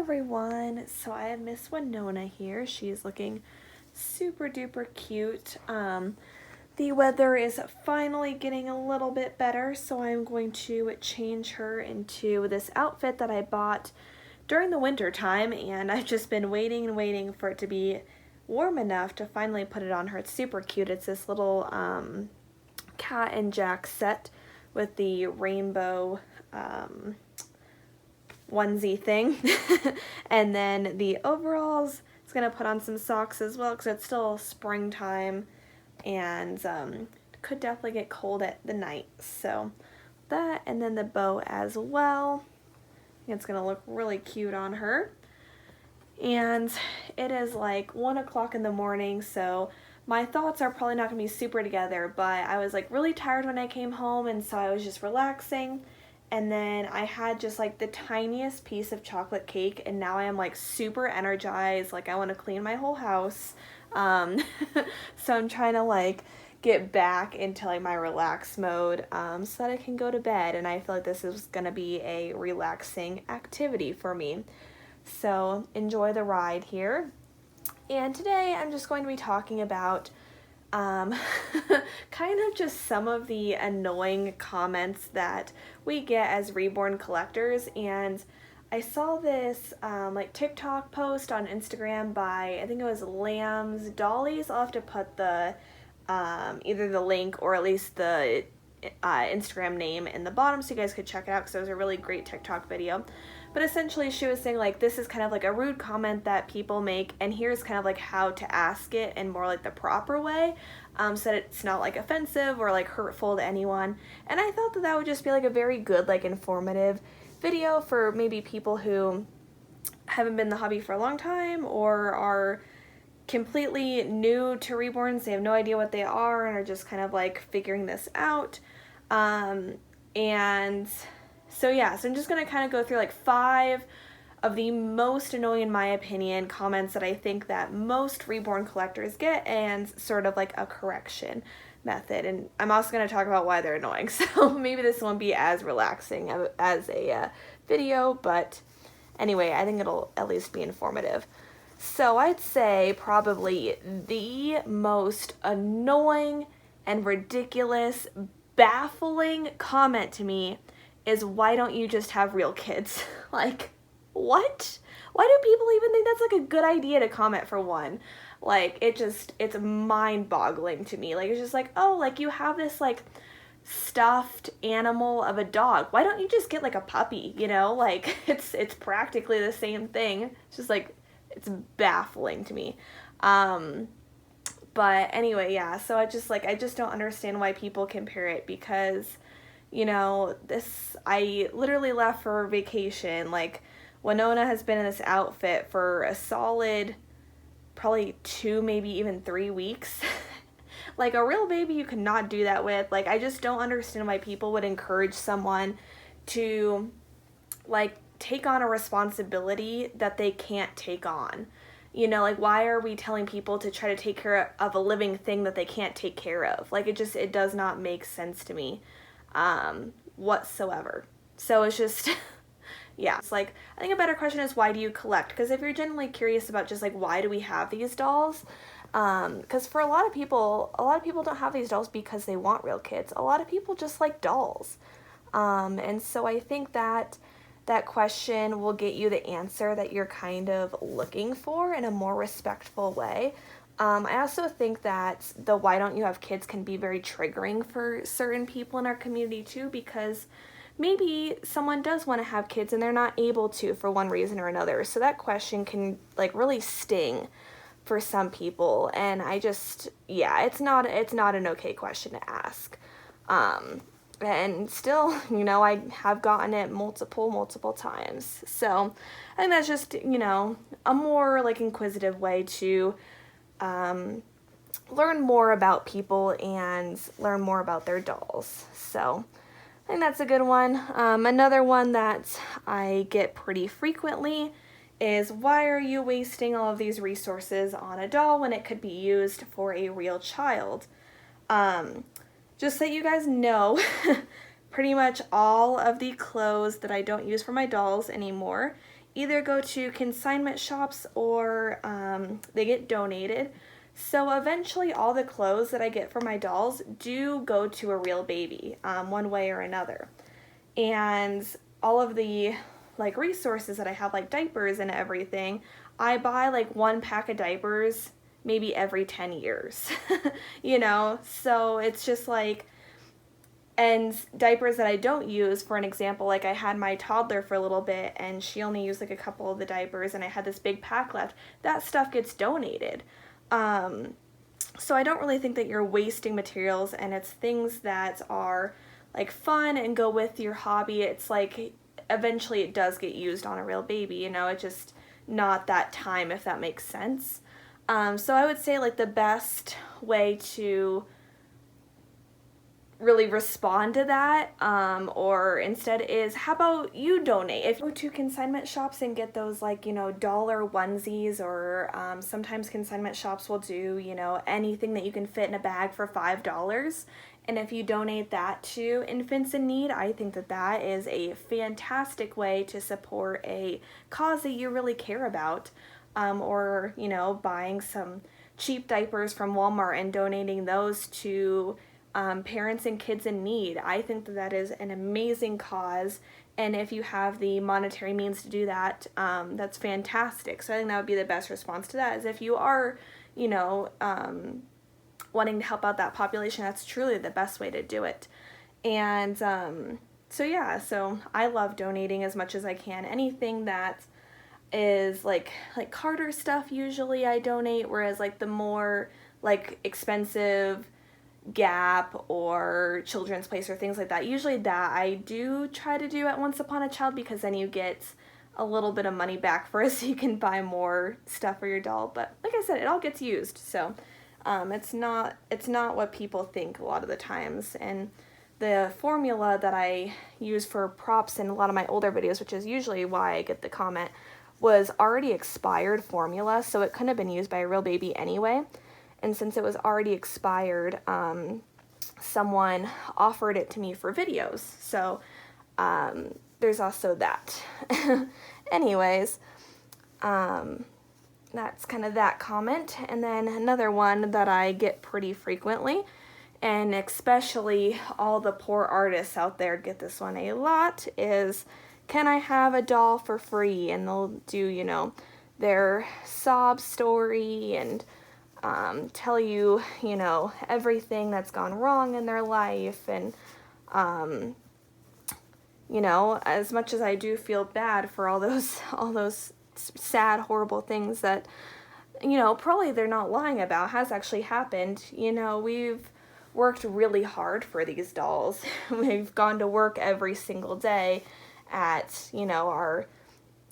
everyone. So I have Miss Winona here. She's looking super duper cute. The weather is finally getting a little bit better, so I'm going to change her into this outfit that I bought during the winter time, and I've just been waiting and waiting for it to be warm enough to finally put it on her. It's super cute. It's this little cat and Jack set with the rainbow onesie thing. And then the overalls, it's gonna put on some socks as well because it's still springtime and could definitely get cold at the night. So that, and then the bow as well. It's gonna look really cute on her. And it is like 1 o'clock in the morning, so my thoughts are probably not gonna be super together, but I was like really tired when I came home, and so I was just relaxing. And then I had just like the tiniest piece of chocolate cake, and now I am like super energized. Like I want to clean my whole house. So I'm trying to like get back into like my relax mode so that I can go to bed. And I feel like this is going to be a relaxing activity for me. So enjoy the ride here. And today I'm just going to be talking about kind of just some of the annoying comments that we get as Reborn collectors. And I saw this like TikTok post on Instagram by, I think it was Lamb's Dollies. I'll have to put the either the link or at least the Instagram name in the bottom so you guys could check it out, because it was a really great TikTok video. But essentially she was saying like this is kind of like a rude comment that people make, and here's kind of like how to ask it in more like the proper way, so that it's not like offensive or like hurtful to anyone. And I thought that that would just be like a very good like informative video for maybe people who haven't been in the hobby for a long time or are completely new to Reborns. They have no idea what they are and are just kind of like figuring this out. And so yeah, so I'm just going to kind of go through like 5 of the most annoying, in my opinion, comments that I think that most Reborn collectors get, and sort of like a correction method. And I'm also going to talk about why they're annoying, so maybe this won't be as relaxing as a video, but anyway, I think it'll at least be informative. So I'd say probably the most annoying and ridiculous, baffling comment to me is, why don't you just have real kids? Like, what? Why do people even think that's like a good idea to comment, for one? Like, it's mind-boggling to me. Like, it's just like, oh, like you have this like stuffed animal of a dog. Why don't you just get like a puppy, you know? Like, it's practically the same thing. It's just like, it's baffling to me. But anyway, yeah, so I just don't understand why people compare it, because you know, I literally left for vacation. Like, Winona has been in this outfit for a solid probably 2, maybe even 3 weeks. Like, a real baby you cannot do that with. Like, I just don't understand why people would encourage someone to like take on a responsibility that they can't take on. You know, like, why are we telling people to try to take care of a living thing that they can't take care of? Like, it does not make sense to me whatsoever. So it's just yeah, it's like, I think a better question is, why do you collect? Because if you're genuinely curious about just like, why do we have these dolls, because for a lot of people don't have these dolls because they want real kids. A lot of people just like dolls, and so I think that that question will get you the answer that you're kind of looking for in a more respectful way. I also think that the why don't you have kids can be very triggering for certain people in our community too, because maybe someone does want to have kids and they're not able to for one reason or another. So that question can like really sting for some people, and I just, yeah, it's not an okay question to ask. And still, you know, I have gotten it multiple times. So I think that's just, you know, a more like inquisitive way to learn more about people and learn more about their dolls. So I think that's a good one. Another one that I get pretty frequently is, why are you wasting all of these resources on a doll when it could be used for a real child? Just so you guys know, pretty much all of the clothes that I don't use for my dolls anymore either go to consignment shops or they get donated. So eventually all the clothes that I get for my dolls do go to a real baby, one way or another. And all of the like resources that I have, like diapers and everything, I buy like one pack of diapers maybe every 10 years, you know? So it's just like, and diapers that I don't use, for an example, like I had my toddler for a little bit and she only used like a couple of the diapers and I had this big pack left, that stuff gets donated. So I don't really think that you're wasting materials, and it's things that are like fun and go with your hobby. It's like eventually it does get used on a real baby, you know, it's just not that time, if that makes sense. So I would say like the best way to really respond to that, or instead, is how about you donate? If you go to consignment shops and get those like, you know, dollar onesies, or sometimes consignment shops will do, you know, anything that you can fit in a bag for $5. And if you donate that to infants in need, I think that that is a fantastic way to support a cause that you really care about. Or, you know, buying some cheap diapers from Walmart and donating those to parents and kids in need. I think that that is an amazing cause, and if you have the monetary means to do that, that's fantastic. So I think that would be the best response to that, is if you are, you know, wanting to help out that population, that's truly the best way to do it. And so yeah, so I love donating as much as I can. Anything that is like Carter stuff, usually I donate, whereas like the more like expensive Gap or Children's Place or things like that, usually that I do try to do at Once Upon a Child, because then you get a little bit of money back for it, so you can buy more stuff for your doll. But like I said, it all gets used, so it's not what people think a lot of the times. And the formula that I use for props in a lot of my older videos, which is usually why I get the comment, was already expired formula, so it couldn't have been used by a real baby anyway. And since it was already expired, someone offered it to me for videos. So there's also that. Anyways, that's kind of that comment. And then another one that I get pretty frequently, and especially all the poor artists out there get this one a lot, is, can I have a doll for free? And they'll do, you know, their sob story and tell you, you know, everything that's gone wrong in their life. And, you know, as much as I do feel bad for all those sad, horrible things that, you know, probably they're not lying about, has actually happened. You know, we've worked really hard for these dolls. We've gone to work every single day at, you know, our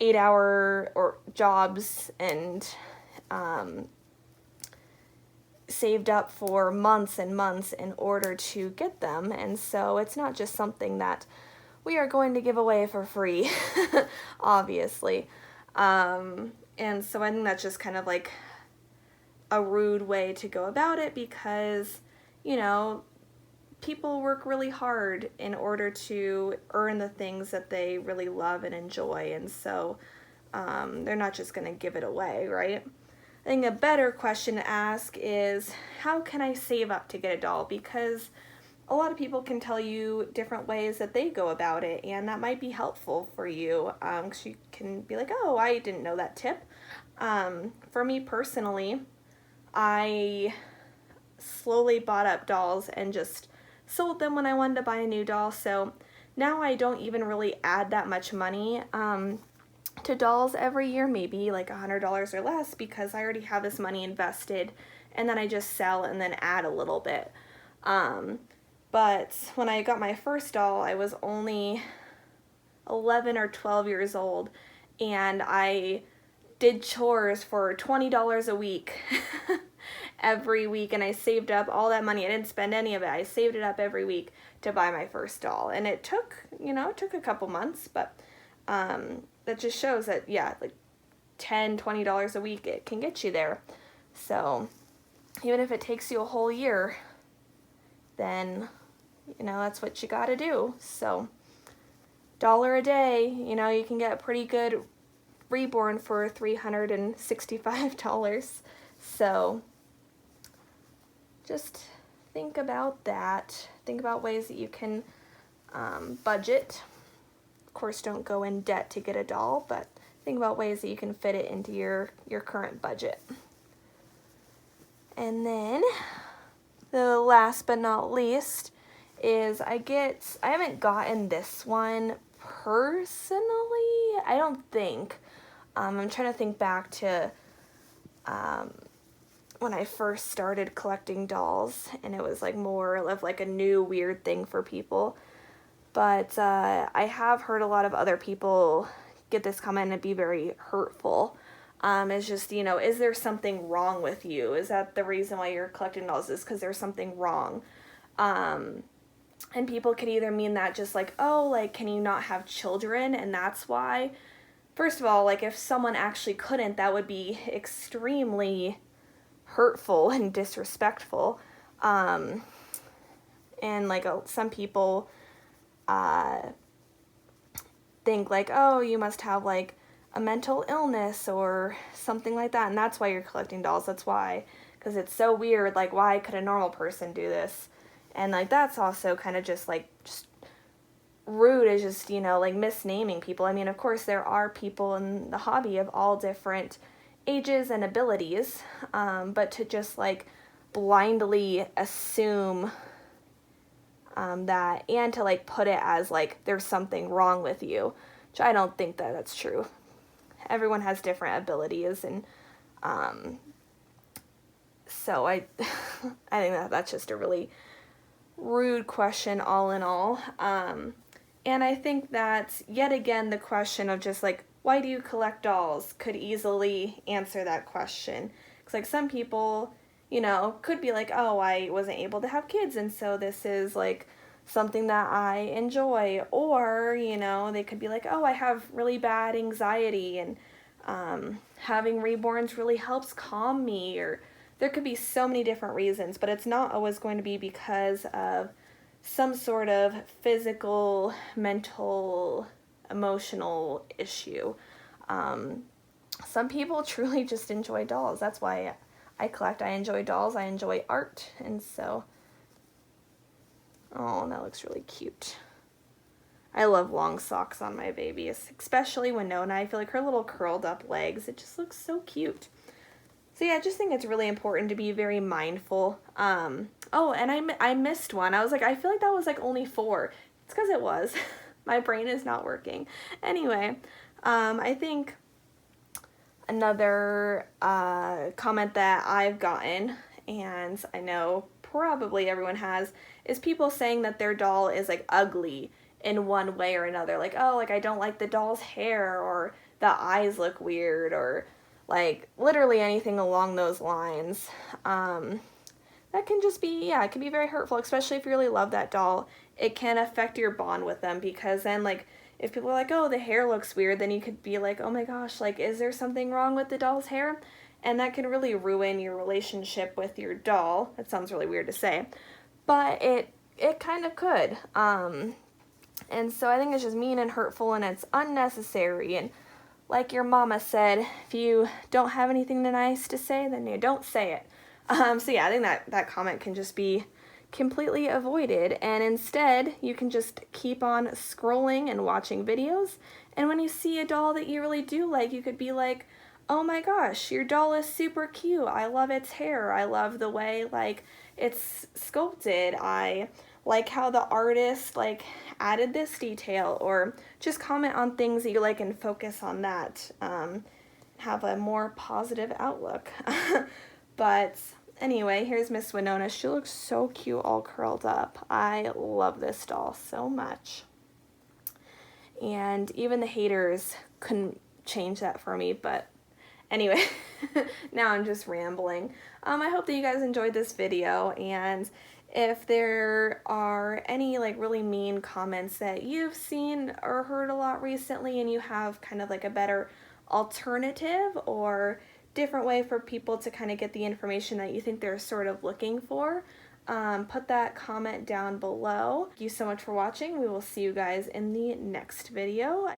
8-hour or jobs, and saved up for months and months in order to get them. And so it's not just something that we are going to give away for free, obviously. And so I think that's just kind of like a rude way to go about it, because, you know, people work really hard in order to earn the things that they really love and enjoy. And so they're not just going to give it away, right? I think a better question to ask is, how can I save up to get a doll? Because a lot of people can tell you different ways that they go about it, and that might be helpful for you, because you can be like, oh, I didn't know that tip. For me personally, I slowly bought up dolls and just sold them when I wanted to buy a new doll. So now I don't even really add that much money to dolls every year, maybe like $100 or less, because I already have this money invested, and then I just sell and then add a little bit. But when I got my first doll, I was only 11 or 12 years old, and I did chores for $20 a week every week, and I saved up all that money. I didn't spend any of it. I saved it up every week to buy my first doll, and it took, you know, it took a couple months, but that just shows that, yeah, like $10, $20 a week, it can get you there. So even if it takes you a whole year, then, you know, that's what you gotta do. So $1 a day, you know, you can get pretty good Reborn for $365. So just think about that. Think about ways that you can budget. Of course, don't go in debt to get a doll, but think about ways that you can fit it into your current budget. And then the last but not least is I haven't gotten this one personally, I don't think. I'm trying to think back to when I first started collecting dolls, and it was like more of like a new weird thing for people. But I have heard a lot of other people get this comment and be very hurtful. It's just, is there something wrong with you? Is that the reason why you're collecting dolls? Is because there's something wrong? And people could either mean that just like, oh, like, can you not have children? And that's why. First of all, like, if someone actually couldn't, that would be extremely hurtful and disrespectful. And like some people think like, oh, you must have like a mental illness or something like that, and that's why you're collecting dolls. That's why, because it's so weird, like, why could a normal person do this? And like that's also kind of just rude, is just, like misnaming people. I mean, of course there are people in the hobby of all different ages and abilities, but to just like blindly assume that, and to like put it as like there's something wrong with you, which I don't think that that's true. Everyone has different abilities, and so I I think that that's just a really rude question all in all. And I think that yet again the question of just like, why do you collect dolls, could easily answer that question. Because like some people, could be like, oh, I wasn't able to have kids, and so this is like something that I enjoy. Or, they could be like, oh, I have really bad anxiety, and having reborns really helps calm me. Or there could be so many different reasons, but it's not always going to be because of some sort of physical, mental, emotional issue. Some people truly just enjoy dolls. That's why I collect. I enjoy dolls. I enjoy art. And so, oh, that looks really cute. I love long socks on my babies, especially Winona. I feel like her little curled up legs, it just looks so cute. So yeah, I just think it's really important to be very mindful. Oh, and I missed one. I was like, I feel like that was like only 4. It's because it was. My brain is not working. Anyway, I think another comment that I've gotten, and I know probably everyone has, is people saying that their doll is like ugly in one way or another. Like, oh, like I don't like the doll's hair, or the eyes look weird, or like literally anything along those lines. That can just be, it can be very hurtful, especially if you really love that doll. It can affect your bond with them, because then like if people are like, oh, the hair looks weird, then you could be like, oh my gosh, like is there something wrong with the doll's hair? And that can really ruin your relationship with your doll. That sounds really weird to say, but it kind of could. And so I think it's just mean and hurtful, and it's unnecessary. And like your mama said, if you don't have anything nice to say, then you don't say it. So yeah, I think that comment can just be completely avoided, and instead you can just keep on scrolling and watching videos, and when you see a doll that you really do like, you could be like, oh my gosh, your doll is super cute, I love its hair, I love the way like it's sculpted, I like how the artist like added this detail, or just comment on things that you like and focus on that. Have a more positive outlook. But anyway, here's Miss Winona. She looks so cute all curled up. I love this doll so much. And even the haters couldn't change that for me, but anyway, now I'm just rambling. I hope that you guys enjoyed this video, and if there are any like really mean comments that you've seen or heard a lot recently, and you have kind of like a better alternative or different way for people to kind of get the information that you think they're sort of looking for, put that comment down below. Thank you so much for watching. We will see you guys in the next video.